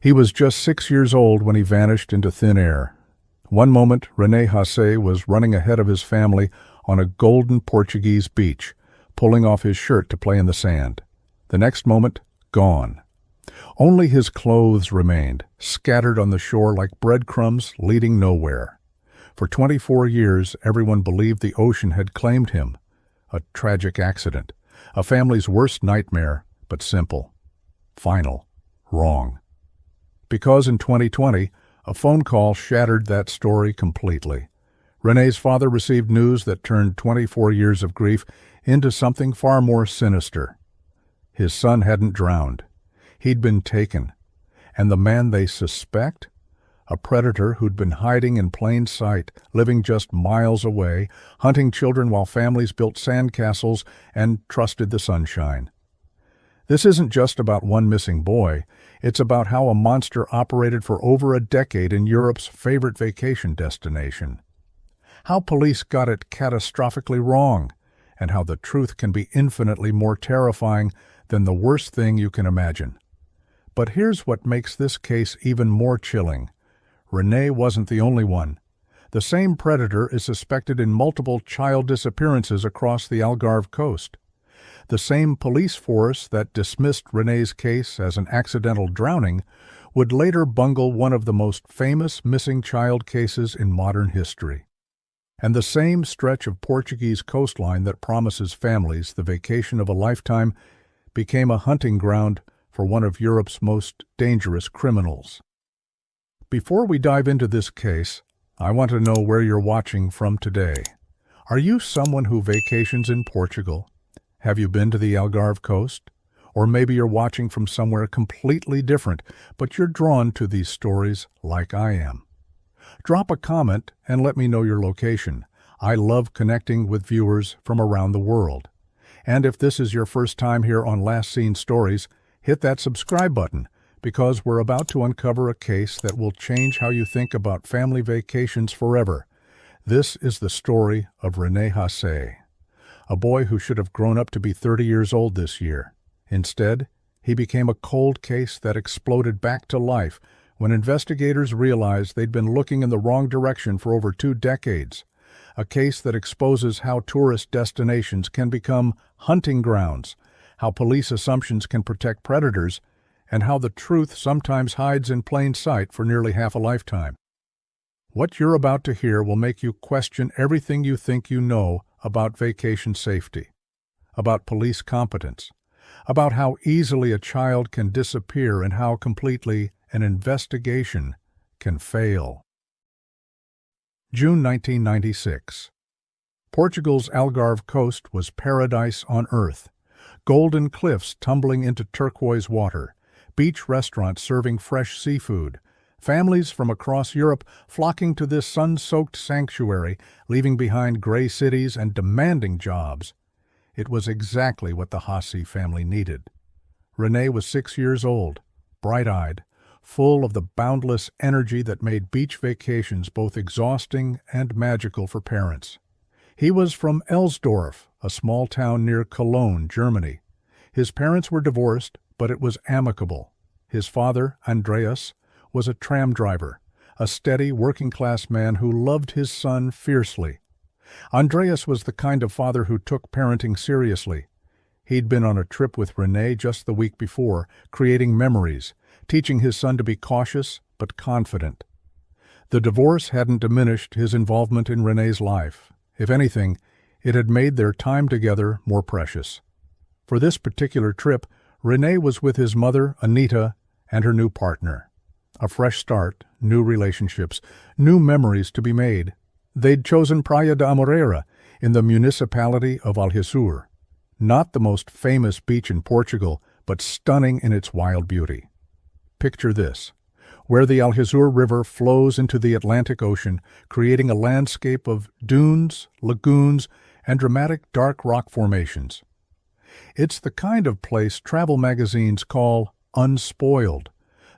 He was just 6 years old when he vanished into thin air. One moment, René Hasee was running ahead of his family on a golden Portuguese beach, pulling off his shirt to play in the sand. The next moment, gone. Only his clothes remained, scattered on the shore like breadcrumbs leading nowhere. For 24 years, everyone believed the ocean had claimed him. A tragic accident, a family's worst nightmare, but simple, final, wrong. Because in 2020, a phone call shattered that story completely. René's father received news that turned 24 years of grief into something far more sinister. His son hadn't drowned. He'd been taken. And the man they suspect? A predator who'd been hiding in plain sight, living just miles away, hunting children while families built sandcastles and trusted the sunshine. This isn't just about one missing boy. It's about how a monster operated for over a decade in Europe's favorite vacation destination. How police got it catastrophically wrong, and how the truth can be infinitely more terrifying than the worst thing you can imagine. But here's what makes this case even more chilling. René wasn't the only one. The same predator is suspected in multiple child disappearances across the Algarve coast. The same police force that dismissed René's case as an accidental drowning would later bungle one of the most famous missing child cases in modern history. And the same stretch of Portuguese coastline that promises families the vacation of a lifetime became a hunting ground for one of Europe's most dangerous criminals. Before we dive into this case, I want to know where you're watching from today. Are you someone who vacations in Portugal? Have you been to the Algarve coast? Or maybe you're watching from somewhere completely different, but you're drawn to these stories like I am. Drop a comment and let me know your location. I love connecting with viewers from around the world. And if this is your first time here on Last Seen Stories, hit that subscribe button, because we're about to uncover a case that will change how you think about family vacations forever. This is the story of René Hasee, a boy who should have grown up to be 30 years old this year. Instead, he became a cold case that exploded back to life when investigators realized they'd been looking in the wrong direction for over 2 decades. A case that exposes how tourist destinations can become hunting grounds, how police assumptions can protect predators, and how the truth sometimes hides in plain sight for nearly half a lifetime. What you're about to hear will make you question everything you think you know about vacation safety, about police competence, about how easily a child can disappear and how completely an investigation can fail. June 1996. Portugal's Algarve coast was paradise on earth. Golden cliffs tumbling into turquoise water, beach restaurants serving fresh seafood, families from across Europe flocking to this sun-soaked sanctuary, leaving behind gray cities and demanding jobs. It was exactly what the Hasee family needed. René was 6 years old, bright-eyed, full of the boundless energy that made beach vacations both exhausting and magical for parents. He was from Elsdorf, a small town near Cologne, Germany. His parents were divorced, but it was amicable. His father, Andreas, was a tram driver, a steady working-class man who loved his son fiercely. Andreas was the kind of father who took parenting seriously. He'd been on a trip with René just the week before, creating memories, teaching his son to be cautious but confident. The divorce hadn't diminished his involvement in René's life. If anything, it had made their time together more precious. For this particular trip, René was with his mother, Anita, and her new partner. A fresh start, new relationships, new memories to be made. They'd chosen Praia da Amoreira in the municipality of Algesur. Not the most famous beach in Portugal, but stunning in its wild beauty. Picture this, where the Algesur River flows into the Atlantic Ocean, creating a landscape of dunes, lagoons, and dramatic dark rock formations. It's the kind of place travel magazines call unspoiled,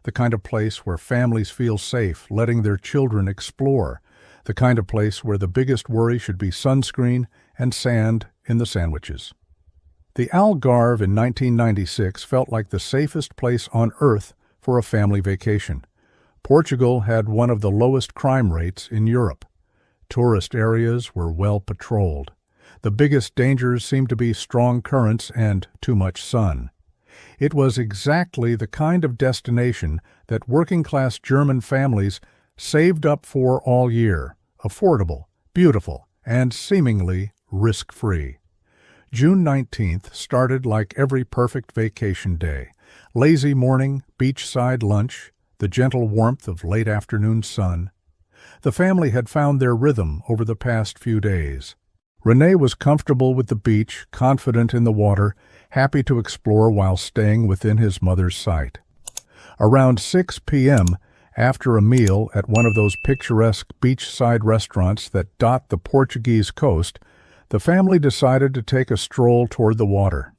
the kind of place where families feel safe letting their children explore, the kind of place where the biggest worry should be sunscreen and sand in the sandwiches. The Algarve in 1996 felt like the safest place on Earth for a family vacation. Portugal had one of the lowest crime rates in Europe. Tourist areas were well patrolled. The biggest dangers seemed to be strong currents and too much sun. It was exactly the kind of destination that working-class German families saved up for all year, affordable, beautiful, and seemingly risk-free. June 19th started like every perfect vacation day. Lazy morning, beachside lunch, the gentle warmth of late afternoon sun. The family had found their rhythm over the past few days. René was comfortable with the beach, confident in the water, happy to explore while staying within his mother's sight. Around 6 p.m., after a meal at one of those picturesque beachside restaurants that dot the Portuguese coast, the family decided to take a stroll toward the water.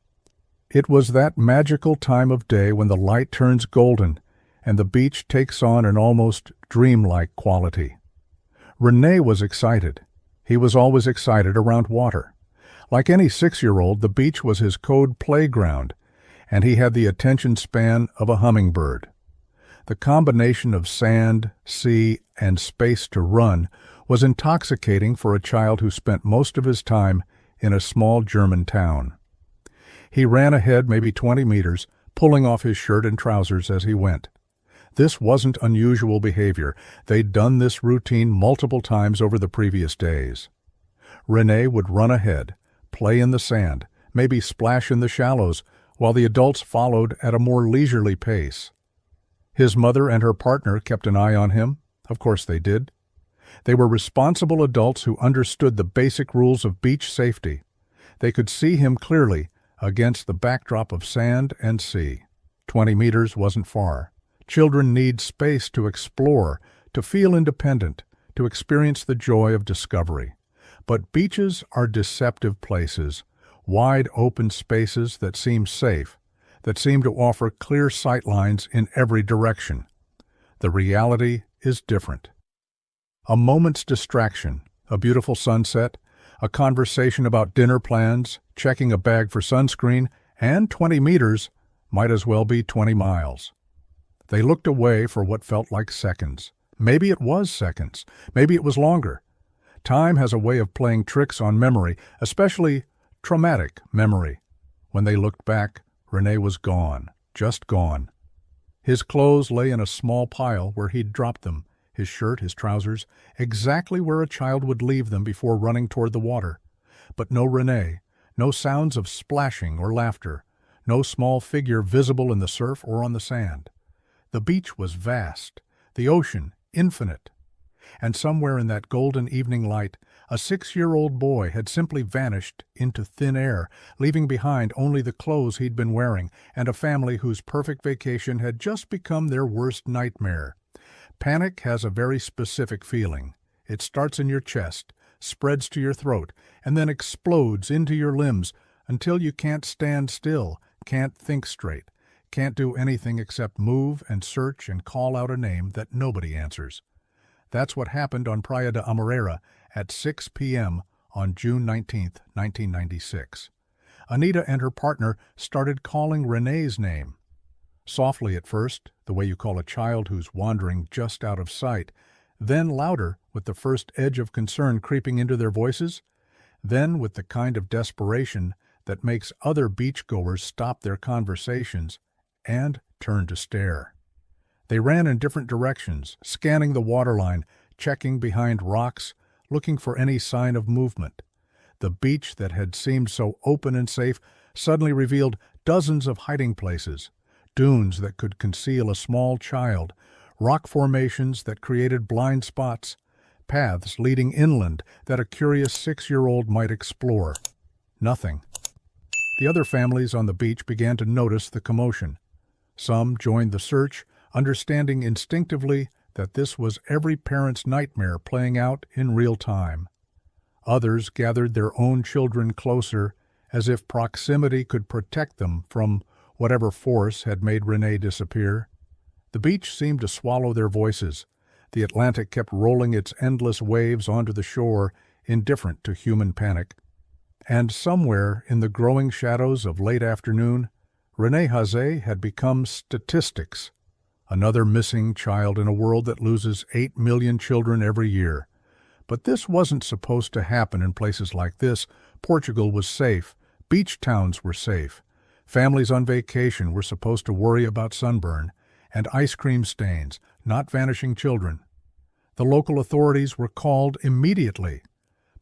It was that magical time of day when the light turns golden and the beach takes on an almost dreamlike quality. René was excited. He was always excited around water. Like any 6-year-old, the beach was his code playground, and he had the attention span of a hummingbird. The combination of sand, sea, and space to run was intoxicating for a child who spent most of his time in a small German town. He ran ahead maybe 20 meters, pulling off his shirt and trousers as he went. This wasn't unusual behavior. They'd done this routine multiple times over the previous days. René would run ahead, play in the sand, maybe splash in the shallows, while the adults followed at a more leisurely pace. His mother and her partner kept an eye on him. Of course they did. They were responsible adults who understood the basic rules of beach safety. They could see him clearly against the backdrop of sand and sea. 20 meters wasn't far. Children need space to explore, to feel independent, to experience the joy of discovery. But beaches are deceptive places, wide open spaces that seem safe, that seem to offer clear sightlines in every direction. The reality is different. A moment's distraction, a beautiful sunset, a conversation about dinner plans, checking a bag for sunscreen, and 20 meters might as well be 20 miles. They looked away for what felt like seconds. Maybe it was seconds. Maybe it was longer. Time has a way of playing tricks on memory, especially traumatic memory. When they looked back, René was gone, just gone. His clothes lay in a small pile where he'd dropped them, his shirt, his trousers, exactly where a child would leave them before running toward the water. But no René, no sounds of splashing or laughter, no small figure visible in the surf or on the sand. The beach was vast, the ocean infinite. And somewhere in that golden evening light, a 6-year-old boy had simply vanished into thin air, leaving behind only the clothes he'd been wearing and a family whose perfect vacation had just become their worst nightmare. Panic has a very specific feeling. It starts in your chest, spreads to your throat, and then explodes into your limbs until you can't stand still, can't think straight, can't do anything except move and search and call out a name that nobody answers. That's what happened on Praia de Amoreira at 6 p.m. on June 19, 1996. Anita and her partner started calling René's name. Softly at first, the way you call a child who's wandering just out of sight, then louder with the first edge of concern creeping into their voices, then with the kind of desperation that makes other beachgoers stop their conversations and turn to stare. They ran in different directions, scanning the waterline, checking behind rocks, looking for any sign of movement. The beach that had seemed so open and safe suddenly revealed dozens of hiding places, dunes that could conceal a small child, rock formations that created blind spots, paths leading inland that a curious 6-year-old might explore. Nothing. The other families on the beach began to notice the commotion. Some joined the search, understanding instinctively that this was every parent's nightmare playing out in real time. Others gathered their own children closer, as if proximity could protect them from whatever force had made René disappear. The beach seemed to swallow their voices. The Atlantic kept rolling its endless waves onto the shore, indifferent to human panic. And somewhere in the growing shadows of late afternoon, René Hasee had become statistics. Another missing child in a world that loses 8 million children every year. But this wasn't supposed to happen in places like this. Portugal was safe. Beach towns were safe. Families on vacation were supposed to worry about sunburn and ice cream stains, not vanishing children. The local authorities were called immediately,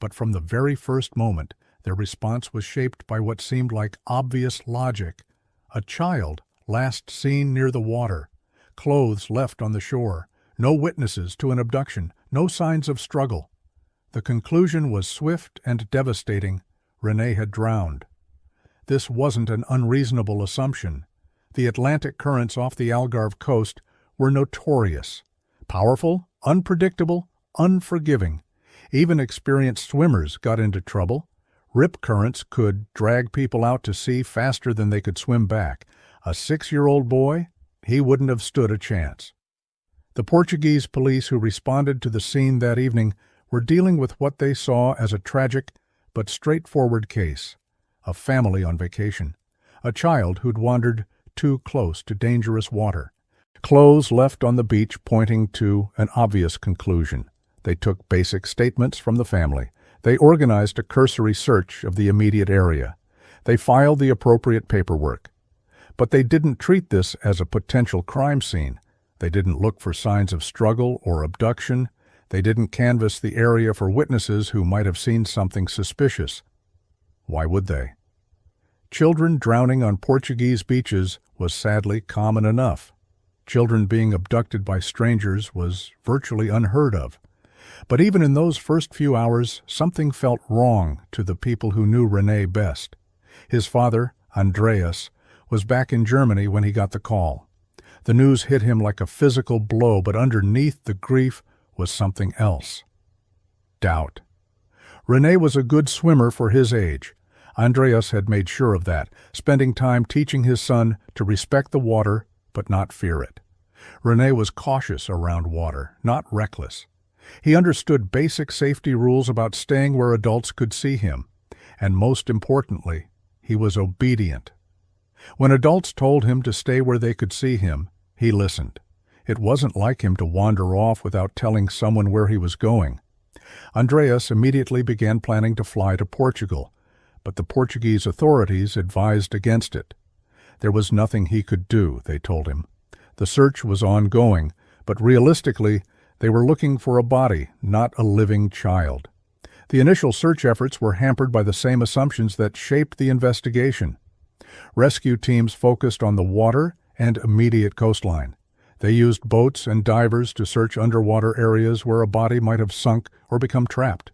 but from the very first moment, their response was shaped by what seemed like obvious logic. A child last seen near the water, clothes left on the shore, no witnesses to an abduction, no signs of struggle. The conclusion was swift and devastating. René had drowned. This wasn't an unreasonable assumption. The Atlantic currents off the Algarve coast were notorious. Powerful, unpredictable, unforgiving. Even experienced swimmers got into trouble. Rip currents could drag people out to sea faster than they could swim back. A 6-year-old boy, he wouldn't have stood a chance. The Portuguese police who responded to the scene that evening were dealing with what they saw as a tragic but straightforward case. A family on vacation. A child who'd wandered too close to dangerous water. Clothes left on the beach pointing to an obvious conclusion. They took basic statements from the family. They organized a cursory search of the immediate area. They filed the appropriate paperwork. But they didn't treat this as a potential crime scene. They didn't look for signs of struggle or abduction. They didn't canvass the area for witnesses who might have seen something suspicious. Why would they? Children drowning on Portuguese beaches was sadly common enough. Children being abducted by strangers was virtually unheard of. But even in those first few hours, something felt wrong to the people who knew René best. His father, Andreas, was back in Germany when he got the call. The news hit him like a physical blow, but underneath the grief was something else. Doubt. René was a good swimmer for his age. Andreas had made sure of that, spending time teaching his son to respect the water but not fear it. René was cautious around water, not reckless. He understood basic safety rules about staying where adults could see him, and most importantly, he was obedient. When adults told him to stay where they could see him, he listened. It wasn't like him to wander off without telling someone where he was going. Andreas immediately began planning to fly to Portugal, but the Portuguese authorities advised against it. There was nothing he could do, they told him. The search was ongoing, but realistically, they were looking for a body, not a living child. The initial search efforts were hampered by the same assumptions that shaped the investigation. Rescue teams focused on the water and immediate coastline. They used boats and divers to search underwater areas where a body might have sunk or become trapped.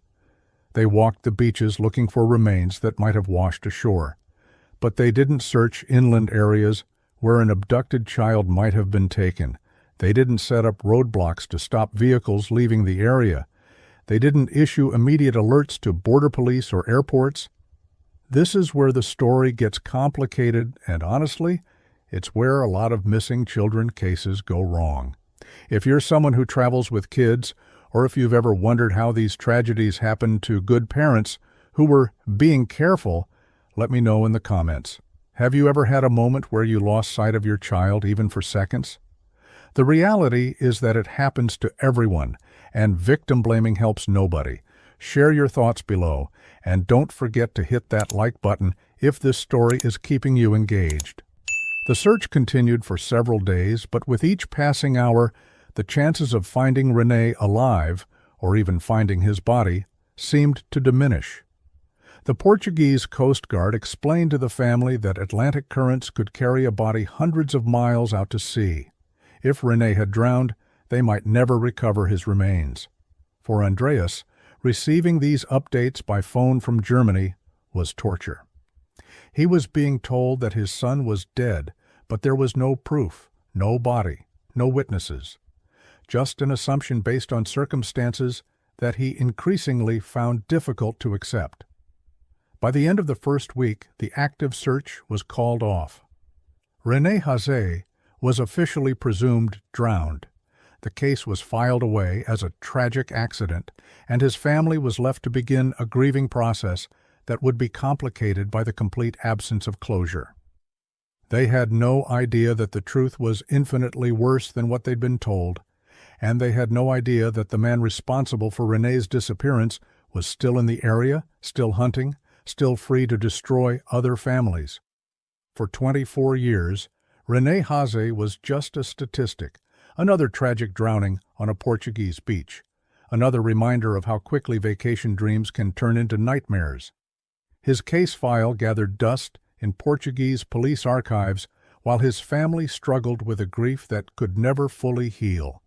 They walked the beaches looking for remains that might have washed ashore. But they didn't search inland areas where an abducted child might have been taken. They didn't set up roadblocks to stop vehicles leaving the area. They didn't issue immediate alerts to border police or airports. This is where the story gets complicated, and honestly, it's where a lot of missing children cases go wrong. If you're someone who travels with kids, or if you've ever wondered how these tragedies happen to good parents who were being careful, let me know in the comments. Have you ever had a moment where you lost sight of your child even for seconds? The reality is that it happens to everyone, and victim blaming helps nobody. Share your thoughts below, and don't forget to hit that like button if this story is keeping you engaged. The search continued for several days, but with each passing hour, the chances of finding René alive, or even finding his body, seemed to diminish. The Portuguese Coast Guard explained to the family that Atlantic currents could carry a body hundreds of miles out to sea. If René had drowned, they might never recover his remains. For Andreas, receiving these updates by phone from Germany was torture. He was being told that his son was dead, but there was no proof, no body, no witnesses. Just an assumption based on circumstances that he increasingly found difficult to accept. By the end of the first week, the active search was called off. René Hasee was officially presumed drowned. The case was filed away as a tragic accident, and his family was left to begin a grieving process that would be complicated by the complete absence of closure. They had no idea that the truth was infinitely worse than what they'd been told, and they had no idea that the man responsible for René's disappearance was still in the area, still hunting, still free to destroy other families. For 24 years, René Hasee was just a statistic, another tragic drowning on a Portuguese beach, another reminder of how quickly vacation dreams can turn into nightmares. His case file gathered dust in Portuguese police archives while his family struggled with a grief that could never fully heal.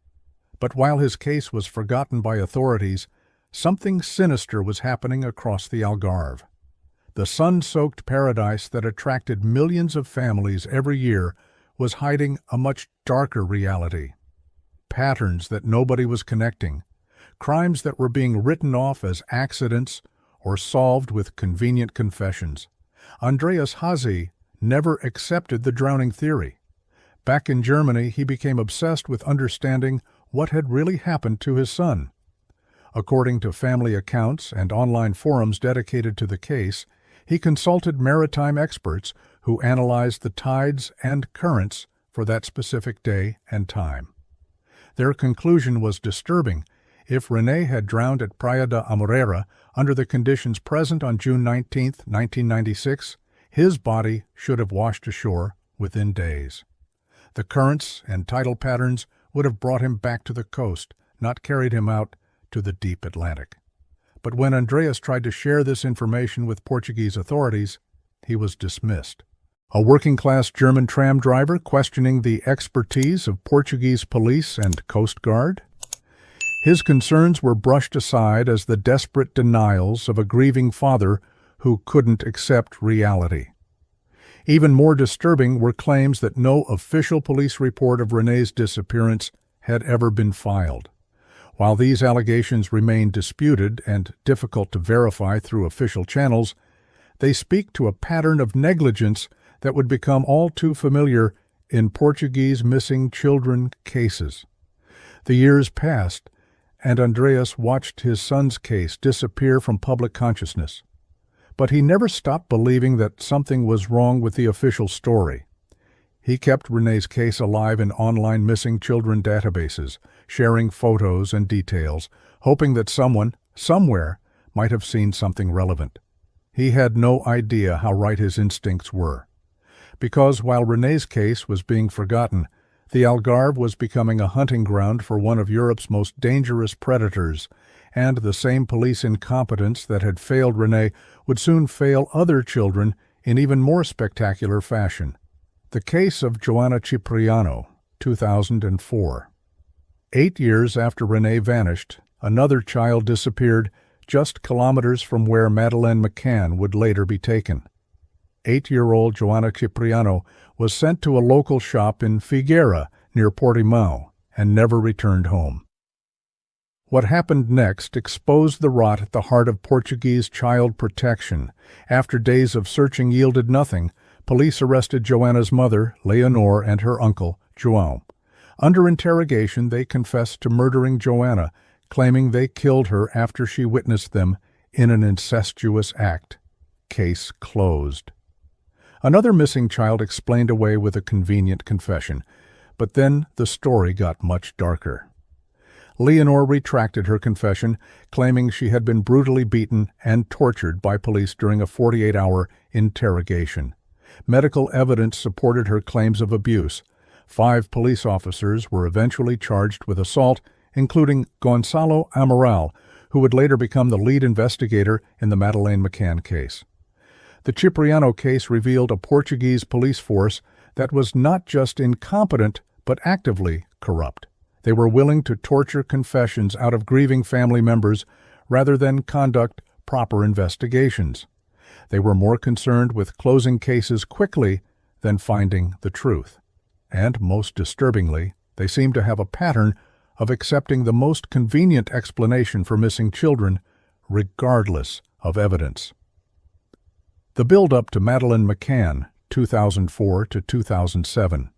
But while his case was forgotten by authorities, something sinister was happening across the Algarve. The sun-soaked paradise that attracted millions of families every year was hiding a much darker reality. Patterns that nobody was connecting, crimes that were being written off as accidents or solved with convenient confessions. Andreas Hasee never accepted the drowning theory. Back in Germany, he became obsessed with understanding what had really happened to his son. According to family accounts and online forums dedicated to the case, he consulted maritime experts who analyzed the tides and currents for that specific day and time. Their conclusion was disturbing. If René had drowned at Praia da Amoreira under the conditions present on June 19, 1996, his body should have washed ashore within days. The currents and tidal patterns would have brought him back to the coast, not carried him out to the deep Atlantic. But when Andreas tried to share this information with Portuguese authorities, he was dismissed. A working-class German tram driver questioning the expertise of Portuguese police and Coast Guard? His concerns were brushed aside as the desperate denials of a grieving father who couldn't accept reality. Even more disturbing were claims that no official police report of René's disappearance had ever been filed. While these allegations remain disputed and difficult to verify through official channels, they speak to a pattern of negligence that would become all too familiar in Portuguese missing children cases. The years passed, and Andreas watched his son's case disappear from public consciousness. But he never stopped believing that something was wrong with the official story. He kept René's case alive in online missing children databases, sharing photos and details, hoping that someone, somewhere, might have seen something relevant. He had no idea how right his instincts were. Because while René's case was being forgotten, the Algarve was becoming a hunting ground for one of Europe's most dangerous predators, and the same police incompetence that had failed René would soon fail other children in even more spectacular fashion. The case of Joana Cipriano, 2004. 8 years after René vanished, another child disappeared just kilometers from where Madeleine McCann would later be taken. 8-year-old Joana Cipriano was sent to a local shop in Figueira, near Portimão, and never returned home. What happened next exposed the rot at the heart of Portuguese child protection. After days of searching yielded nothing, police arrested Joana's mother, Leonor, and her uncle, João. Under interrogation, they confessed to murdering Joana, claiming they killed her after she witnessed them in an incestuous act. Case closed. Another missing child explained away with a convenient confession, but then the story got much darker. Leonor retracted her confession, claiming she had been brutally beaten and tortured by police during a 48-hour interrogation. Medical evidence supported her claims of abuse. 5 police officers were eventually charged with assault, including Gonçalo Amaral, who would later become the lead investigator in the Madeleine McCann case. The Cipriano case revealed a Portuguese police force that was not just incompetent, but actively corrupt. They were willing to torture confessions out of grieving family members rather than conduct proper investigations. They were more concerned with closing cases quickly than finding the truth. And, most disturbingly, they seemed to have a pattern of accepting the most convenient explanation for missing children, regardless of evidence. The build-up to Madeleine McCann, 2004 to 2007.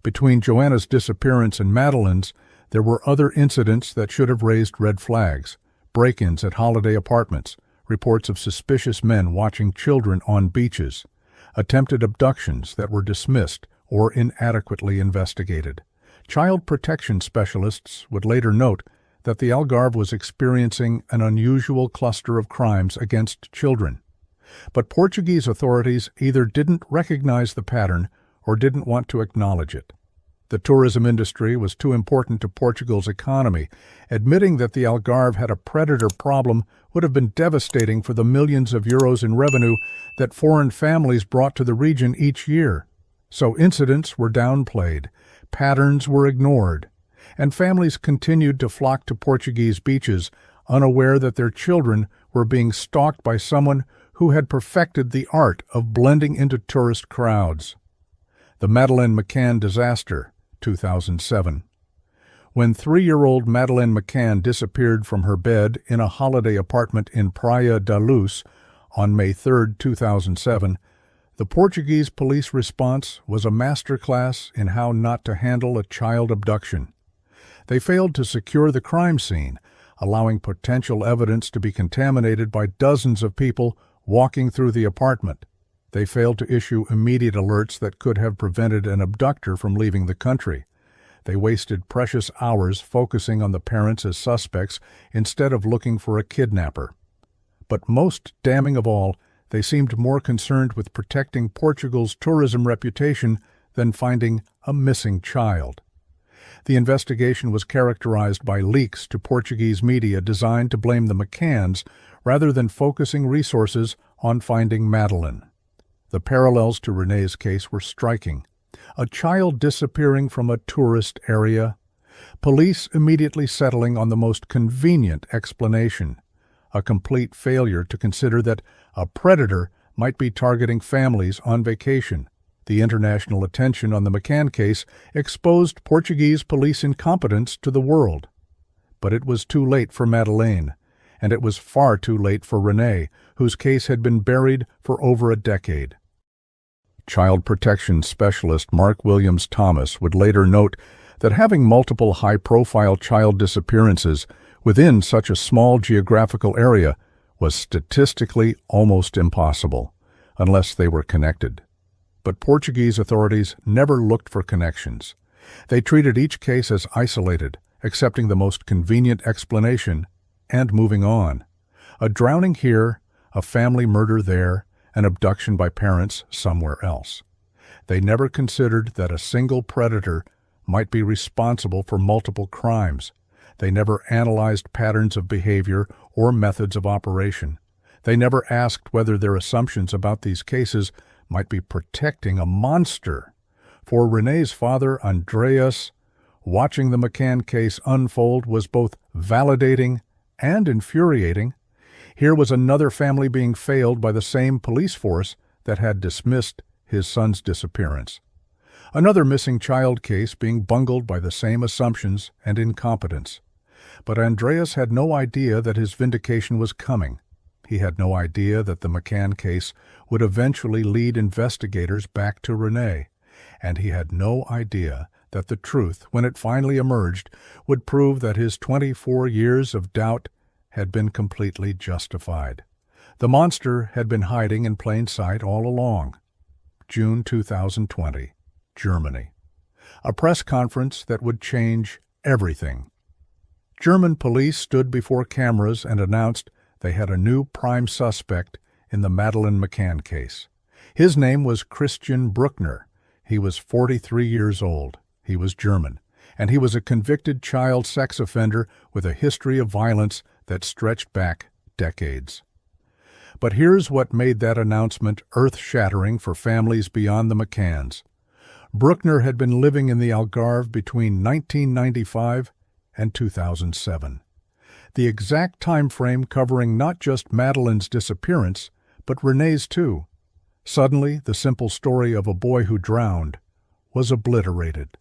Between Joanna's disappearance and Madeleine's, there were other incidents that should have raised red flags. Break-ins at holiday apartments, reports of suspicious men watching children on beaches, attempted abductions that were dismissed or inadequately investigated. Child protection specialists would later note that the Algarve was experiencing an unusual cluster of crimes against children. But Portuguese authorities either didn't recognize the pattern or didn't want to acknowledge it. The tourism industry was too important to Portugal's economy. Admitting that the Algarve had a predator problem would have been devastating for the millions of euros in revenue that foreign families brought to the region each year. So incidents were downplayed, patterns were ignored, and families continued to flock to Portuguese beaches, unaware that their children were being stalked by someone who had perfected the art of blending into tourist crowds. The Madeleine McCann disaster, 2007. When 3-year-old Madeleine McCann disappeared from her bed in a holiday apartment in Praia da Luz on May 3, 2007, the Portuguese police response was a masterclass in how not to handle a child abduction. They failed to secure the crime scene, allowing potential evidence to be contaminated by dozens of people walking through the apartment. They failed to issue immediate alerts that could have prevented an abductor from leaving the country. They wasted precious hours focusing on the parents as suspects instead of looking for a kidnapper. But most damning of all, they seemed more concerned with protecting Portugal's tourism reputation than finding a missing child. The investigation was characterized by leaks to Portuguese media designed to blame the McCanns rather than focusing resources on finding Madeleine. The parallels to René's case were striking. A child disappearing from a tourist area, police immediately settling on the most convenient explanation, a complete failure to consider that a predator might be targeting families on vacation. The international attention on the McCann case exposed Portuguese police incompetence to the world. But it was too late for Madeleine, and it was far too late for René, whose case had been buried for over a decade. Child protection specialist Mark Williams Thomas would later note that having multiple high-profile child disappearances within such a small geographical area was statistically almost impossible, unless they were connected. But Portuguese authorities never looked for connections. They treated each case as isolated, accepting the most convenient explanation and moving on. A drowning here, a family murder there, an abduction by parents somewhere else. They never considered that a single predator might be responsible for multiple crimes. They never analyzed patterns of behavior or methods of operation. They never asked whether their assumptions about these cases might be protecting a monster. For René's father, Andreas, watching the McCann case unfold was both validating and infuriating. Here was another family being failed by the same police force that had dismissed his son's disappearance. Another missing child case being bungled by the same assumptions and incompetence. But Andreas had no idea that his vindication was coming. He had no idea that the McCann case would eventually lead investigators back to René, and he had no idea that the truth, when it finally emerged, would prove that his 24 years of doubt had been completely justified. The monster had been hiding in plain sight all along. June 2020, Germany. A press conference that would change everything. German police stood before cameras and announced they had a new prime suspect in the Madeleine McCann case. His name was Christian Bruckner. He was 43 years old. He was German, and he was a convicted child sex offender with a history of violence that stretched back decades. But here's what made that announcement earth-shattering for families beyond the McCanns. Bruckner had been living in the Algarve between 1995 and 2007. The exact time frame covering not just Madeleine's disappearance, but René's too. Suddenly, the simple story of a boy who drowned was obliterated.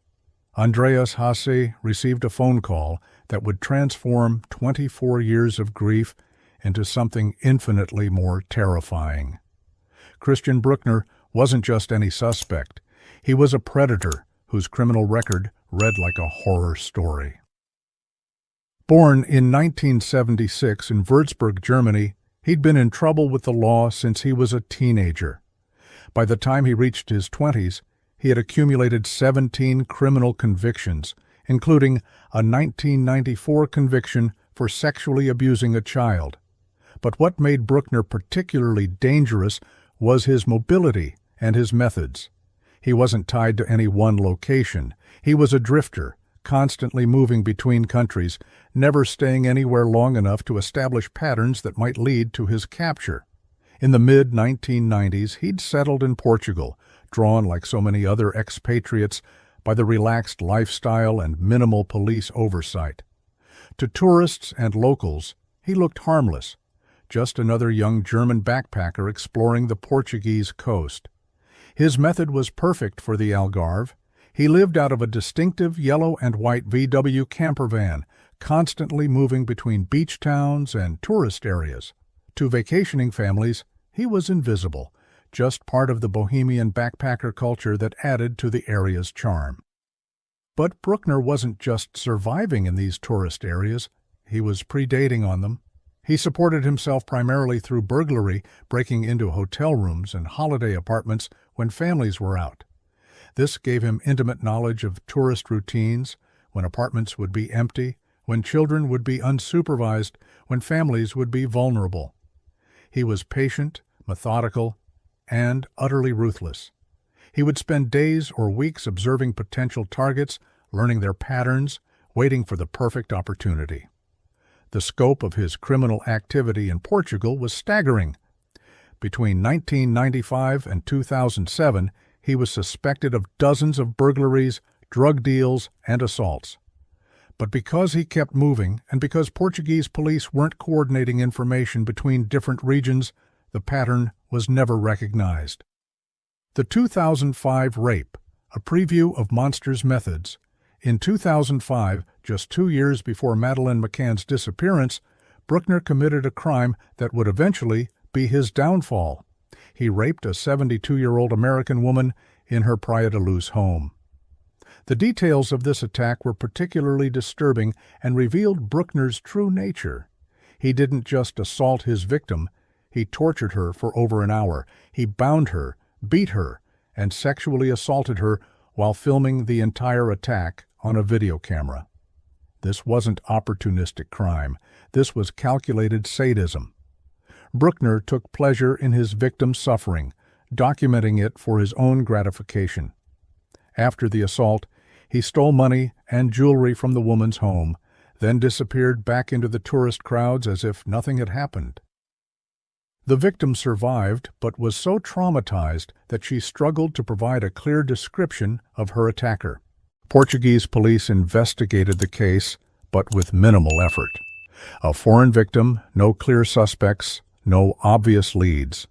René Hasee received a phone call that would transform 24 years of grief into something infinitely more terrifying. Christian Bruckner wasn't just any suspect. He was a predator whose criminal record read like a horror story. Born in 1976 in Würzburg, Germany, he'd been in trouble with the law since he was a teenager. By the time he reached his 20s, he had accumulated 17 criminal convictions, including a 1994 conviction for sexually abusing a child. But what made Bruckner particularly dangerous was his mobility and his methods. He wasn't tied to any one location. He was a drifter, constantly moving between countries, never staying anywhere long enough to establish patterns that might lead to his capture. In the mid-1990s, he'd settled in Portugal, drawn like so many other expatriates by the relaxed lifestyle and minimal police oversight. To tourists and locals, he looked harmless, just another young German backpacker exploring the Portuguese coast. His method was perfect for the Algarve. He lived out of a distinctive yellow and white VW camper van, constantly moving between beach towns and tourist areas. To vacationing families, he was invisible, just part of the bohemian backpacker culture that added to the area's charm. But Bruckner wasn't just surviving in these tourist areas, he was predating on them. He supported himself primarily through burglary, breaking into hotel rooms and holiday apartments when families were out. This gave him intimate knowledge of tourist routines, when apartments would be empty, when children would be unsupervised, when families would be vulnerable. He was patient, methodical, and utterly ruthless. He would spend days or weeks observing potential targets, learning their patterns, waiting for the perfect opportunity. The scope of his criminal activity in Portugal was staggering. Between 1995 and 2007, he was suspected of dozens of burglaries, drug deals, and assaults. But because he kept moving, and because Portuguese police weren't coordinating information between different regions, the pattern was never recognized. The 2005 rape, a preview of Monster's methods. In 2005, just 2 years before Madeleine McCann's disappearance, Bruckner committed a crime that would eventually be his downfall. He raped a 72-year-old American woman in her Praia da Luz home. The details of this attack were particularly disturbing and revealed Bruckner's true nature. He didn't just assault his victim, he tortured her for over an hour. He bound her, beat her, and sexually assaulted her while filming the entire attack on a video camera. This wasn't opportunistic crime. This was calculated sadism. Bruckner took pleasure in his victim's suffering, documenting it for his own gratification. After the assault, he stole money and jewelry from the woman's home, then disappeared back into the tourist crowds as if nothing had happened. The victim survived, but was so traumatized that she struggled to provide a clear description of her attacker. Portuguese police investigated the case, but with minimal effort. A foreign victim, no clear suspects, no obvious leads.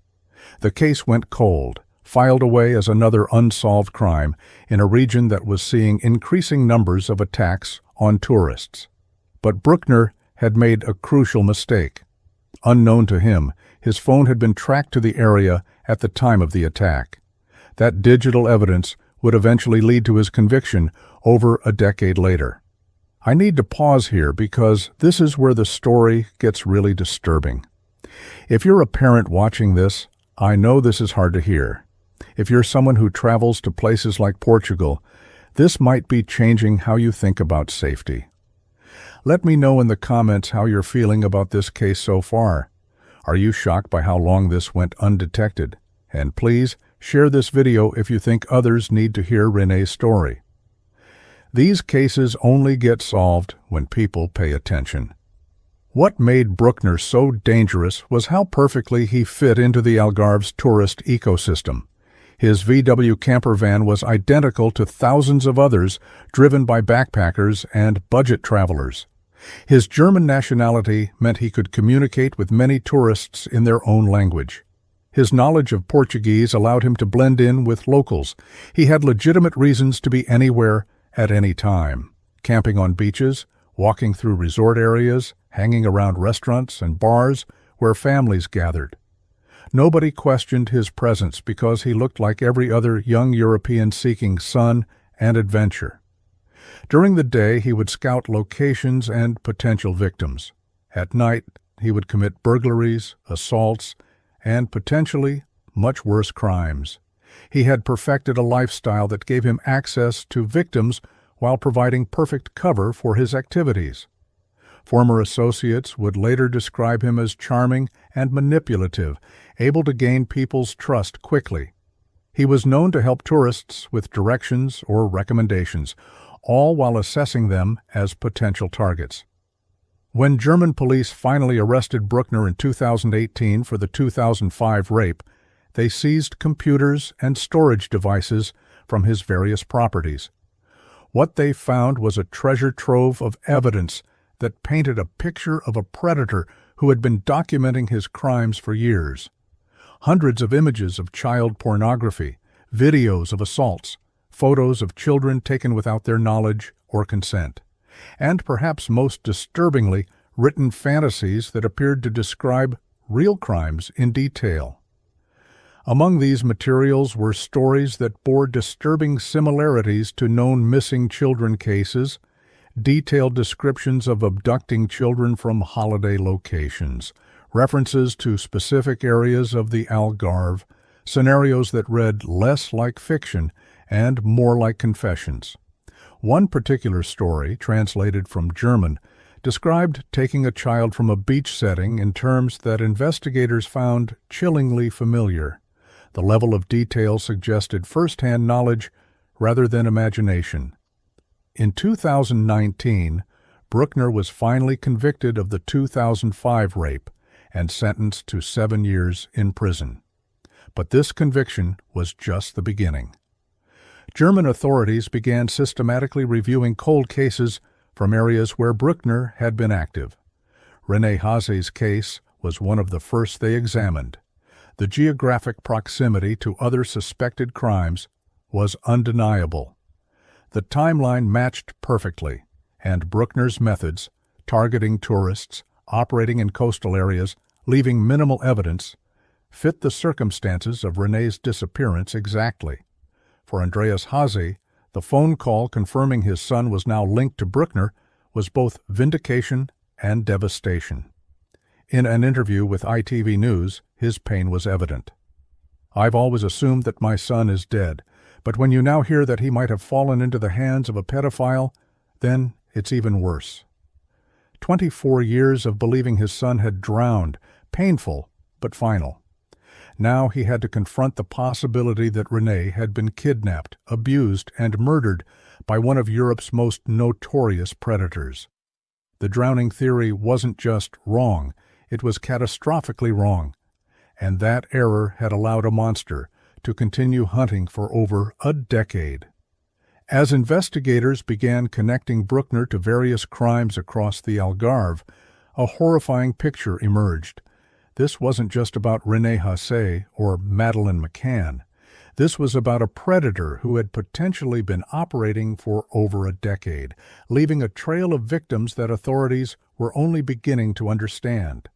The case went cold, filed away as another unsolved crime in a region that was seeing increasing numbers of attacks on tourists. But Bruckner had made a crucial mistake. Unknown to him, his phone had been tracked to the area at the time of the attack. That digital evidence would eventually lead to his conviction over a decade later. I need to pause here because this is where the story gets really disturbing. If you're a parent watching this, I know this is hard to hear. If you're someone who travels to places like Portugal, this might be changing how you think about safety. Let me know in the comments how you're feeling about this case so far. Are you shocked by how long this went undetected? And please share this video if you think others need to hear René's story. These cases only get solved when people pay attention. What made Bruckner so dangerous was how perfectly he fit into the Algarve's tourist ecosystem. His VW camper van was identical to thousands of others driven by backpackers and budget travelers. His German nationality meant he could communicate with many tourists in their own language. His knowledge of Portuguese allowed him to blend in with locals. He had legitimate reasons to be anywhere at any time, camping on beaches, walking through resort areas, hanging around restaurants and bars where families gathered. Nobody questioned his presence because he looked like every other young European seeking sun and adventure. During the day, he would scout locations and potential victims. At night, he would commit burglaries, assaults, and potentially much worse crimes. He had perfected a lifestyle that gave him access to victims while providing perfect cover for his activities. Former associates would later describe him as charming and manipulative, able to gain people's trust quickly. He was known to help tourists with directions or recommendations, all while assessing them as potential targets. When German police finally arrested Bruckner in 2018 for the 2005 rape, they seized computers and storage devices from his various properties. What they found was a treasure trove of evidence that painted a picture of a predator who had been documenting his crimes for years. Hundreds of images of child pornography, videos of assaults, photos of children taken without their knowledge or consent, and perhaps most disturbingly, written fantasies that appeared to describe real crimes in detail. Among these materials were stories that bore disturbing similarities to known missing children cases, detailed descriptions of abducting children from holiday locations, references to specific areas of the Algarve, scenarios that read less like fiction and more like confessions. One particular story, translated from German, described taking a child from a beach setting in terms that investigators found chillingly familiar. The level of detail suggested first-hand knowledge rather than imagination. In 2019, Bruckner was finally convicted of the 2005 rape and sentenced to 7 years in prison. But this conviction was just the beginning. German authorities began systematically reviewing cold cases from areas where Bruckner had been active. René Hasee's case was one of the first they examined. The geographic proximity to other suspected crimes was undeniable. The timeline matched perfectly, and Bruckner's methods, targeting tourists, operating in coastal areas, leaving minimal evidence, fit the circumstances of René's disappearance exactly. For Andreas Hasee, the phone call confirming his son was now linked to Bruckner was both vindication and devastation. In an interview with ITV News, his pain was evident. "I've always assumed that my son is dead, but when you now hear that he might have fallen into the hands of a pedophile, then it's even worse." 24 years of believing his son had drowned, painful but final. Now he had to confront the possibility that René had been kidnapped, abused, and murdered by one of Europe's most notorious predators. The drowning theory wasn't just wrong, it was catastrophically wrong, and that error had allowed a monster to continue hunting for over a decade. As investigators began connecting Bruckner to various crimes across the Algarve, a horrifying picture emerged. This wasn't just about René Hasee or Madeleine McCann. This was about a predator who had potentially been operating for over a decade, leaving a trail of victims that authorities were only beginning to understand.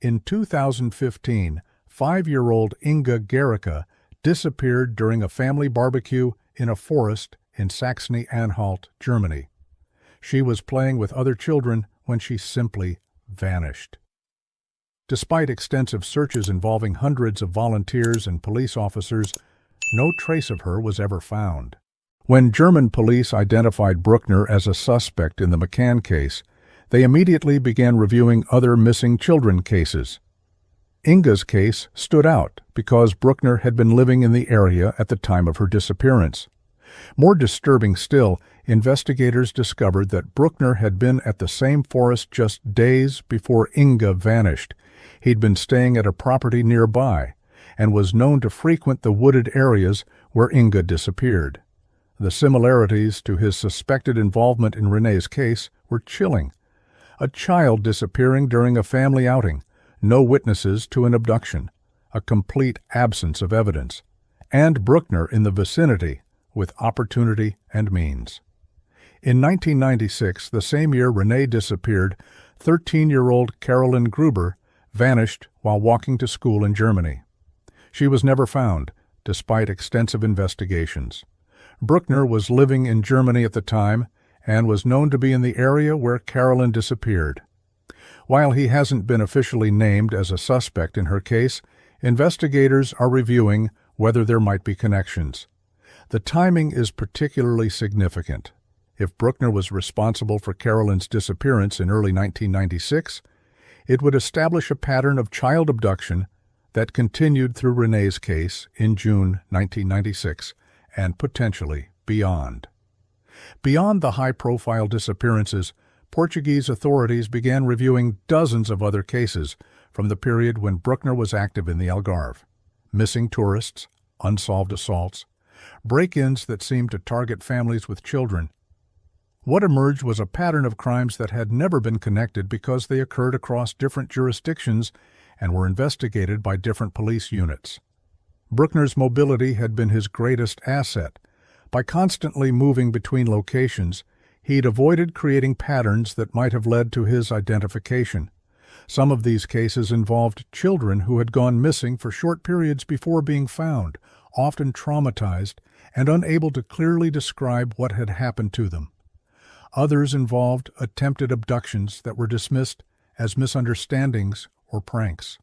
In 2015, 5-year-old Inga Gericke disappeared during a family barbecue in a forest in Saxony-Anhalt, Germany. She was playing with other children when she simply vanished. Despite extensive searches involving hundreds of volunteers and police officers, no trace of her was ever found. When German police identified Bruckner as a suspect in the McCann case, they immediately began reviewing other missing children cases. Inga's case stood out because Bruckner had been living in the area at the time of her disappearance. More disturbing still, investigators discovered that Bruckner had been at the same forest just days before Inga vanished. He'd been staying at a property nearby and was known to frequent the wooded areas where Inga disappeared. The similarities to his suspected involvement in René's case were chilling. A child disappearing during a family outing, no witnesses to an abduction, a complete absence of evidence, and Bruckner in the vicinity with opportunity and means. In 1996, the same year René disappeared, 13-year-old Caroline Gruber vanished while walking to school in Germany. She was never found, despite extensive investigations. Bruckner was living in Germany at the time and was known to be in the area where Caroline disappeared. While he hasn't been officially named as a suspect in her case, investigators are reviewing whether there might be connections. The timing is particularly significant. If Bruckner was responsible for Carolyn's disappearance in early 1996, it would establish a pattern of child abduction that continued through René's case in June 1996 and potentially beyond. Beyond the high-profile disappearances, Portuguese authorities began reviewing dozens of other cases from the period when Bruckner was active in the Algarve. Missing tourists, unsolved assaults, break-ins that seemed to target families with children. What emerged was a pattern of crimes that had never been connected because they occurred across different jurisdictions and were investigated by different police units. Bruckner's mobility had been his greatest asset. By constantly moving between locations, he'd avoided creating patterns that might have led to his identification. Some of these cases involved children who had gone missing for short periods before being found, often traumatized and unable to clearly describe what had happened to them. Others involved attempted abductions that were dismissed as misunderstandings or pranks.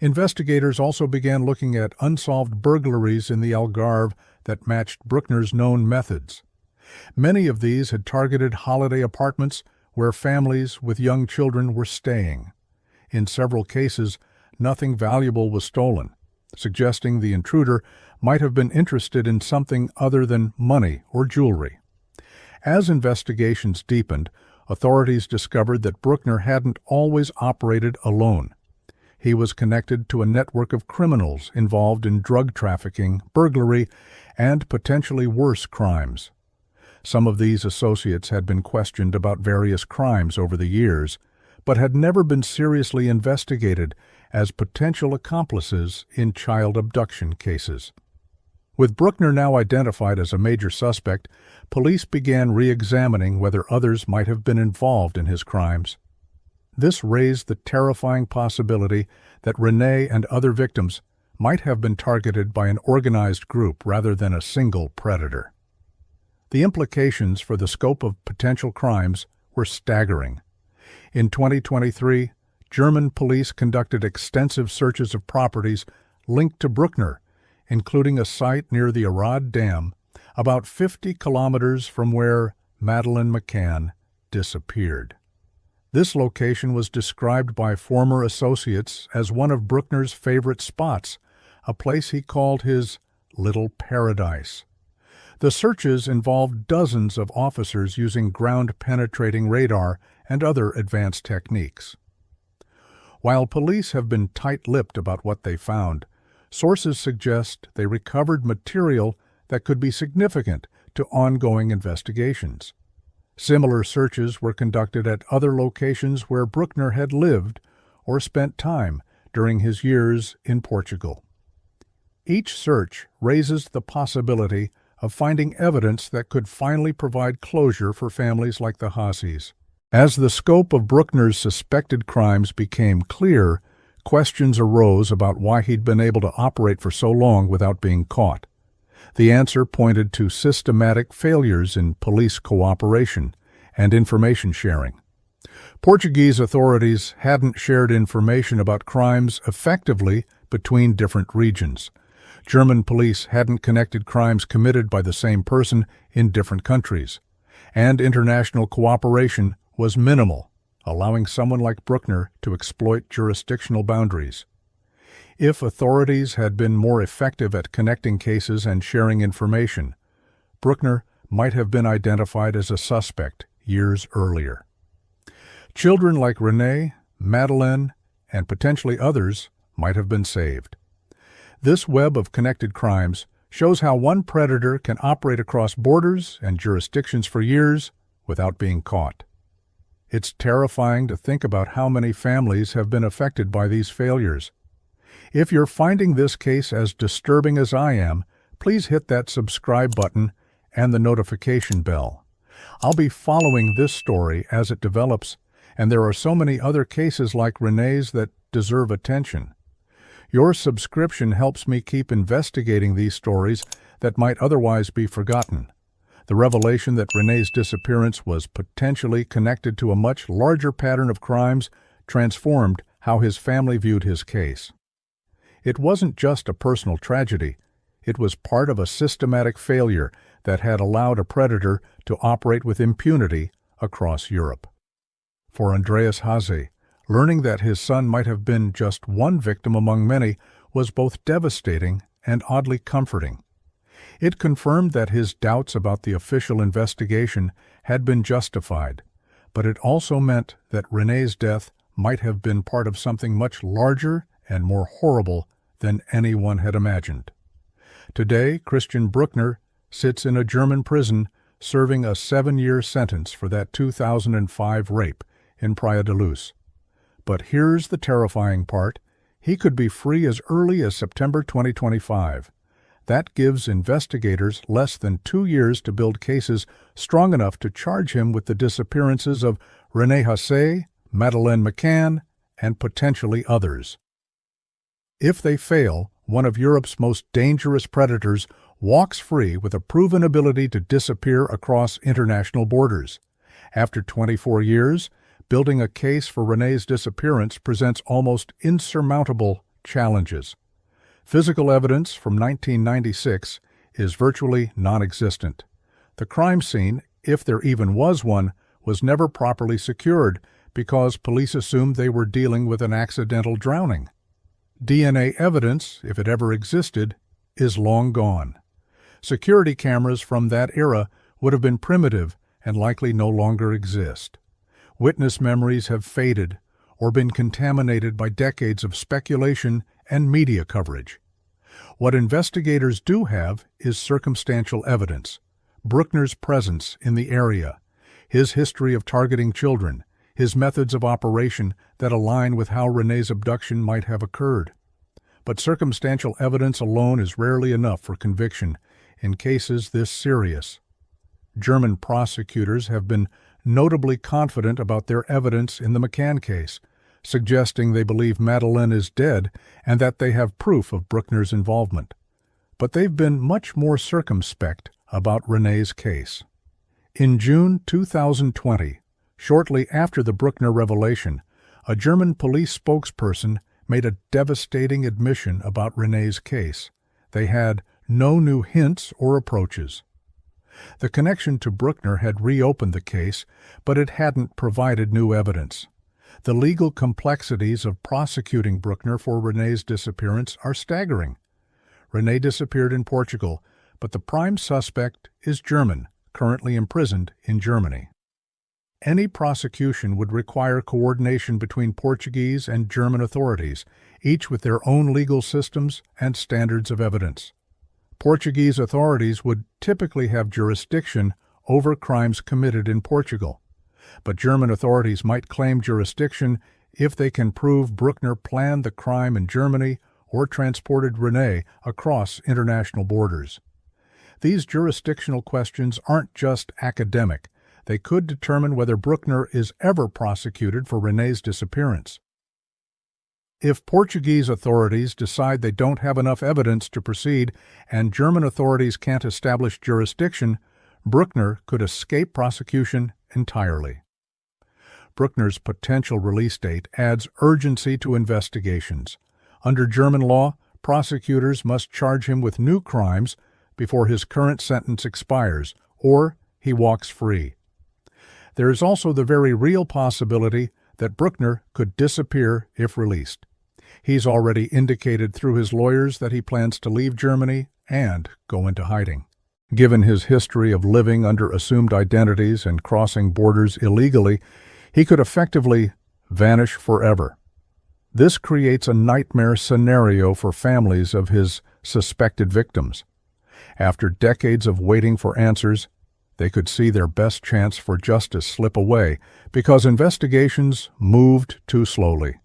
Investigators also began looking at unsolved burglaries in the Algarve that matched Bruckner's known methods. Many of these had targeted holiday apartments where families with young children were staying. In several cases, nothing valuable was stolen, suggesting the intruder might have been interested in something other than money or jewelry. As investigations deepened, authorities discovered that Bruckner hadn't always operated alone. He was connected to a network of criminals involved in drug trafficking, burglary, and potentially worse crimes. Some of these associates had been questioned about various crimes over the years, but had never been seriously investigated as potential accomplices in child abduction cases. With Bruckner now identified as a major suspect, police began re-examining whether others might have been involved in his crimes. This raised the terrifying possibility that René and other victims might have been targeted by an organized group rather than a single predator. The implications for the scope of potential crimes were staggering. In 2023, German police conducted extensive searches of properties linked to Bruckner, including a site near the Arad Dam, about 50 kilometers from where Madeleine McCann disappeared. This location was described by former associates as one of Bruckner's favorite spots, a place he called his little paradise. The searches involved dozens of officers using ground-penetrating radar and other advanced techniques. While police have been tight-lipped about what they found, sources suggest they recovered material that could be significant to ongoing investigations. Similar searches were conducted at other locations where Bruckner had lived or spent time during his years in Portugal. Each search raises the possibility of finding evidence that could finally provide closure for families like the Hasees. As the scope of Bruckner's suspected crimes became clear, questions arose about why he'd been able to operate for so long without being caught. The answer pointed to systematic failures in police cooperation and information sharing. Portuguese authorities hadn't shared information about crimes effectively between different regions. German police hadn't connected crimes committed by the same person in different countries. And international cooperation was minimal, allowing someone like Bruckner to exploit jurisdictional boundaries. If authorities had been more effective at connecting cases and sharing information, Bruckner might have been identified as a suspect years earlier. Children like René, Madeleine, and potentially others might have been saved. This web of connected crimes shows how one predator can operate across borders and jurisdictions for years without being caught. It's terrifying to think about how many families have been affected by these failures. If you're finding this case as disturbing as I am, please hit that subscribe button and the notification bell. I'll be following this story as it develops, and there are so many other cases like René's that deserve attention. Your subscription helps me keep investigating these stories that might otherwise be forgotten. The revelation that René's disappearance was potentially connected to a much larger pattern of crimes transformed how his family viewed his case. It wasn't just a personal tragedy, It was part of a systematic failure that had allowed a predator to operate with impunity across Europe. For René Hasee, learning that his son might have been just one victim among many was both devastating and oddly comforting. It confirmed that his doubts about the official investigation had been justified, but it also meant that René's death might have been part of something much larger and more horrible than anyone had imagined. Today, Christian Bruckner sits in a German prison serving a 7-year sentence for that 2005 rape in Praia de Luz. But here's the terrifying part. He could be free as early as September 2025. That gives investigators less than 2 years to build cases strong enough to charge him with the disappearances of René Hasee, Madeleine McCann, and potentially others. If they fail, one of Europe's most dangerous predators walks free with a proven ability to disappear across international borders. After 24 years, building a case for René's disappearance presents almost insurmountable challenges. Physical evidence from 1996 is virtually non-existent. The crime scene, if there even was one, was never properly secured because police assumed they were dealing with an accidental drowning. DNA evidence, if it ever existed, is long gone. Security cameras from that era would have been primitive and likely no longer exist. Witness memories have faded or been contaminated by decades of speculation and media coverage. What investigators do have is circumstantial evidence, Bruckner's presence in the area, his history of targeting children, his methods of operation that align with how René's abduction might have occurred. But circumstantial evidence alone is rarely enough for conviction in cases this serious. German prosecutors have been notably confident about their evidence in the McCann case, suggesting they believe Madeleine is dead and that they have proof of Bruckner's involvement. But they've been much more circumspect about René's case. In June 2020, shortly after the Bruckner revelation, a German police spokesperson made a devastating admission about René's case. They had no new hints or approaches. The connection to Bruckner had reopened the case, but it hadn't provided new evidence. The legal complexities of prosecuting Bruckner for René's disappearance are staggering. René disappeared in Portugal, but the prime suspect is German, currently imprisoned in Germany. Any prosecution would require coordination between Portuguese and German authorities, each with their own legal systems and standards of evidence. Portuguese authorities would typically have jurisdiction over crimes committed in Portugal, but German authorities might claim jurisdiction if they can prove Bruckner planned the crime in Germany or transported René across international borders. These jurisdictional questions aren't just academic. They could determine whether Bruckner is ever prosecuted for René's disappearance. If Portuguese authorities decide they don't have enough evidence to proceed and German authorities can't establish jurisdiction, Bruckner could escape prosecution entirely. Bruckner's potential release date adds urgency to investigations. Under German law, prosecutors must charge him with new crimes before his current sentence expires, or he walks free. There is also the very real possibility that Bruckner could disappear if released. He's already indicated through his lawyers that he plans to leave Germany and go into hiding. Given his history of living under assumed identities and crossing borders illegally, he could effectively vanish forever. This creates a nightmare scenario for families of his suspected victims. After decades of waiting for answers, they could see their best chance for justice slip away because investigations moved too slowly.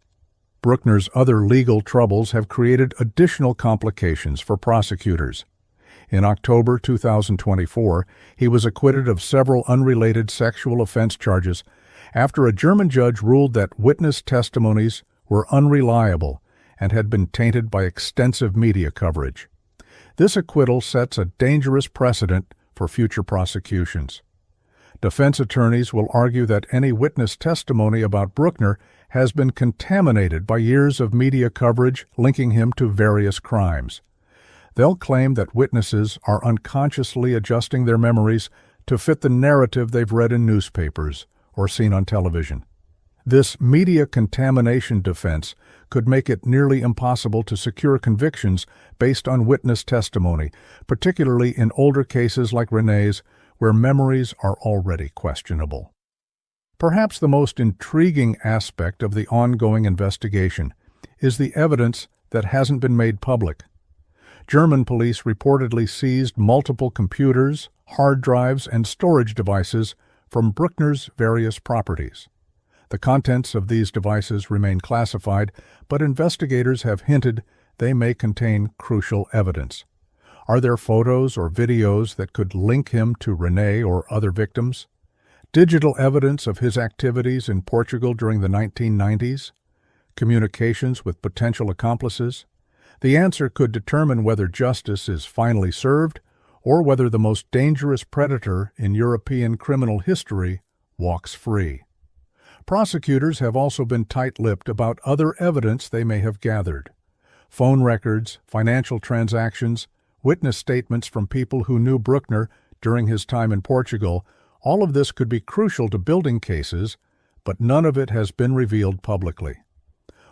Bruckner's other legal troubles have created additional complications for prosecutors. In October 2024, he was acquitted of several unrelated sexual offense charges after a German judge ruled that witness testimonies were unreliable and had been tainted by extensive media coverage. This acquittal sets a dangerous precedent for future prosecutions. Defense attorneys will argue that any witness testimony about Bruckner has been contaminated by years of media coverage linking him to various crimes. They'll claim that witnesses are unconsciously adjusting their memories to fit the narrative they've read in newspapers or seen on television. This media contamination defense could make it nearly impossible to secure convictions based on witness testimony, particularly in older cases like René's, where memories are already questionable. Perhaps the most intriguing aspect of the ongoing investigation is the evidence that hasn't been made public. German police reportedly seized multiple computers, hard drives, and storage devices from Bruckner's various properties. The contents of these devices remain classified, but investigators have hinted they may contain crucial evidence. Are there photos or videos that could link him to René or other victims? Digital evidence of his activities in Portugal during the 1990s? Communications with potential accomplices? The answer could determine whether justice is finally served or whether the most dangerous predator in European criminal history walks free. Prosecutors have also been tight-lipped about other evidence they may have gathered. Phone records, financial transactions, witness statements from people who knew Bruckner during his time in Portugal. All of this could be crucial to building cases, but none of it has been revealed publicly.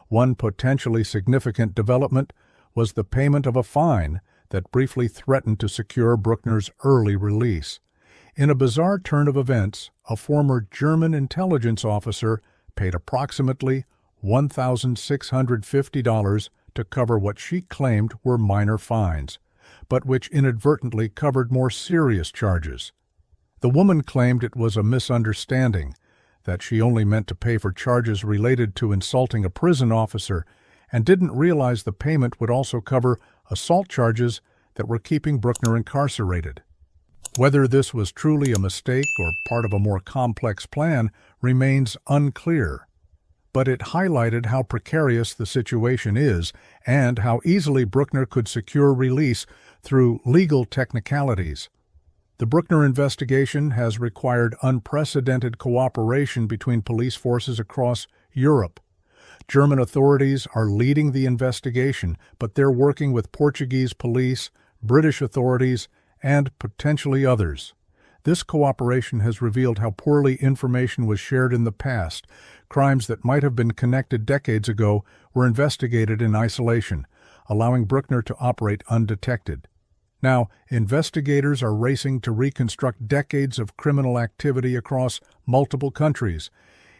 One potentially significant development was the payment of a fine that briefly threatened to secure Bruckner's early release. In a bizarre turn of events, a former German intelligence officer paid approximately $1,650 to cover what she claimed were minor fines, but which inadvertently covered more serious charges. The woman claimed it was a misunderstanding, that she only meant to pay for charges related to insulting a prison officer, and didn't realize the payment would also cover assault charges that were keeping Bruckner incarcerated. Whether this was truly a mistake or part of a more complex plan remains unclear, but it highlighted how precarious the situation is and how easily Bruckner could secure release through legal technicalities. The Bruckner investigation has required unprecedented cooperation between police forces across Europe. German authorities are leading the investigation, but they're working with Portuguese police, British authorities, and potentially others. This cooperation has revealed how poorly information was shared in the past. Crimes that might have been connected decades ago were investigated in isolation, allowing Bruckner to operate undetected. Now, investigators are racing to reconstruct decades of criminal activity across multiple countries.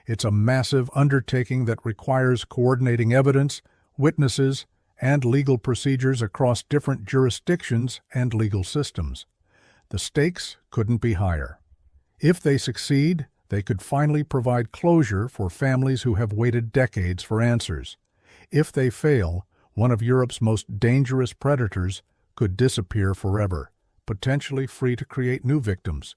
It's a massive undertaking that requires coordinating evidence, witnesses, and legal procedures across different jurisdictions and legal systems. The stakes couldn't be higher. If they succeed, they could finally provide closure for families who have waited decades for answers. If they fail, one of Europe's most dangerous predators could disappear forever, potentially free to create new victims.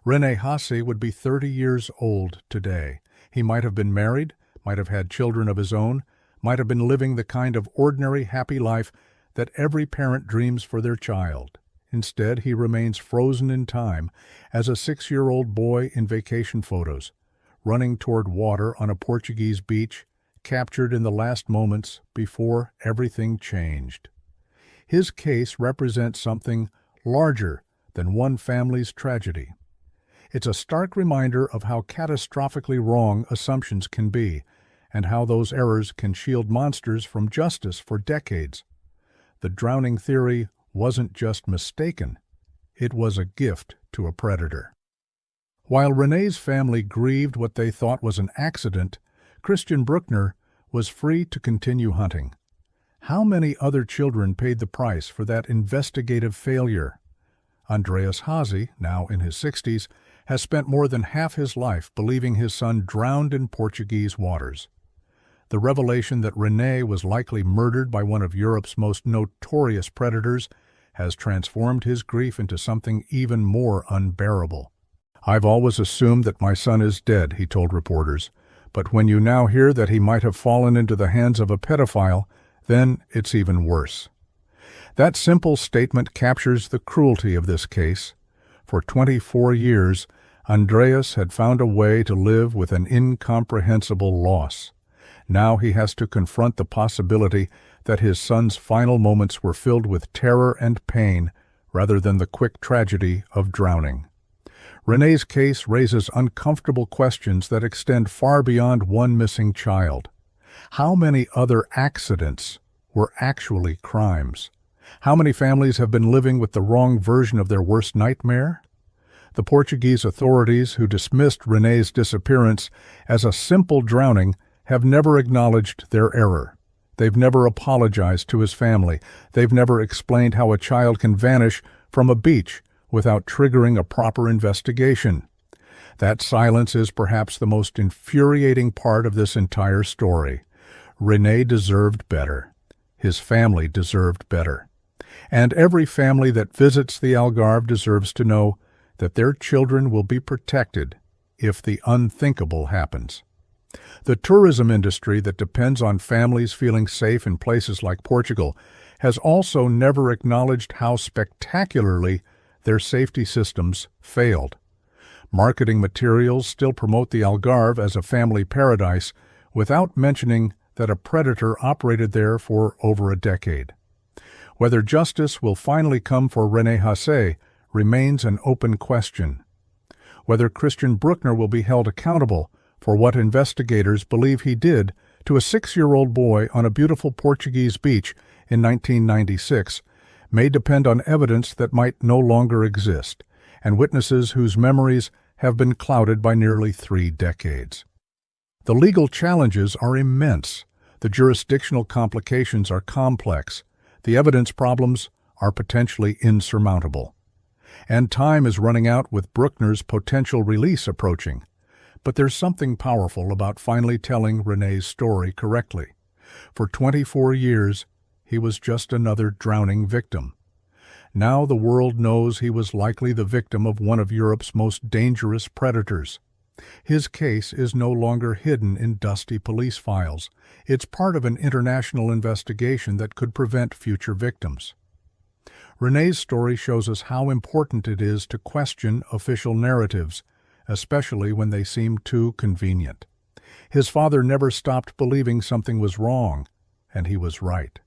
René Hasee would be 30 years old today. He might have been married, might have had children of his own, might have been living the kind of ordinary, happy life that every parent dreams for their child. Instead, he remains frozen in time as a 6-year-old boy in vacation photos, running toward water on a Portuguese beach, captured in the last moments before everything changed. His case represents something larger than one family's tragedy. It's a stark reminder of how catastrophically wrong assumptions can be, and how those errors can shield monsters from justice for decades. The drowning theory wasn't just mistaken, it was a gift to a predator. While René's family grieved what they thought was an accident, Christian Bruckner was free to continue hunting. How many other children paid the price for that investigative failure? René Hasee, now in his 60s, has spent more than half his life believing his son drowned in Portuguese waters. The revelation that René was likely murdered by one of Europe's most notorious predators has transformed his grief into something even more unbearable. "I've always assumed that my son is dead," he told reporters, "but when you now hear that he might have fallen into the hands of a pedophile, then it's even worse." That simple statement captures the cruelty of this case. For 24 years, Andreas had found a way to live with an incomprehensible loss. Now he has to confront the possibility that his son's final moments were filled with terror and pain rather than the quick tragedy of drowning. René's case raises uncomfortable questions that extend far beyond one missing child. How many other accidents were actually crimes? How many families have been living with the wrong version of their worst nightmare? The Portuguese authorities, who dismissed René's disappearance as a simple drowning, have never acknowledged their error. They've never apologized to his family. They've never explained how a child can vanish from a beach without triggering a proper investigation. That silence is perhaps the most infuriating part of this entire story. René deserved better. His family deserved better. And every family that visits the Algarve deserves to know that their children will be protected if the unthinkable happens. The tourism industry that depends on families feeling safe in places like Portugal has also never acknowledged how spectacularly their safety systems failed. Marketing materials still promote the Algarve as a family paradise without mentioning that a predator operated there for over a decade. Whether justice will finally come for René Hasee remains an open question. Whether Christian Bruckner will be held accountable for what investigators believe he did to a 6-year-old boy on a beautiful Portuguese beach in 1996 may depend on evidence that might no longer exist, and witnesses whose memories have been clouded by nearly 3 decades. The legal challenges are immense. The jurisdictional complications are complex. The evidence problems are potentially insurmountable. And time is running out with Bruckner's potential release approaching. But there's something powerful about finally telling René's story correctly. For 24 years, he was just another drowning victim. Now the world knows he was likely the victim of one of Europe's most dangerous predators. His case is no longer hidden in dusty police files. It's part of an international investigation that could prevent future victims. René's story shows us how important it is to question official narratives, especially when they seem too convenient. His father never stopped believing something was wrong, and he was right.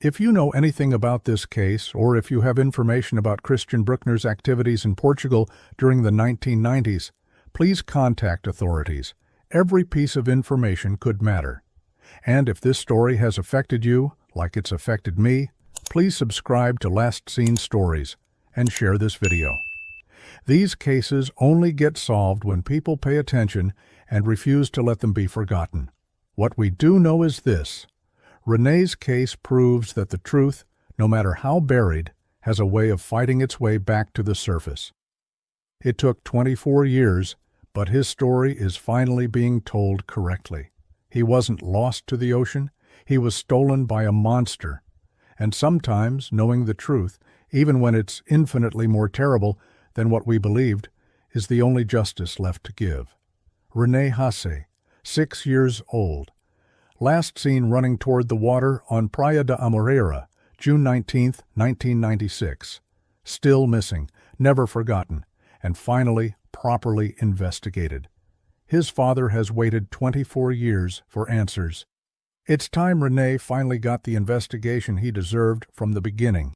If you know anything about this case, or if you have information about Christian Bruckner's activities in Portugal during the 1990s, please contact authorities. Every piece of information could matter. And if this story has affected you, like it's affected me, please subscribe to Last Seen Stories and share this video. These cases only get solved when people pay attention and refuse to let them be forgotten. What we do know is this: René's case proves that the truth, no matter how buried, has a way of fighting its way back to the surface. It took 24 years, but his story is finally being told correctly. He wasn't lost to the ocean. He was stolen by a monster. And sometimes, knowing the truth, even when it's infinitely more terrible than what we believed, is the only justice left to give. René Hasee, 6 years old. Last seen running toward the water on Praia da Amoreira, June 19, 1996. Still missing, never forgotten, and finally properly investigated. His father has waited 24 years for answers. It's time René finally got the investigation he deserved from the beginning.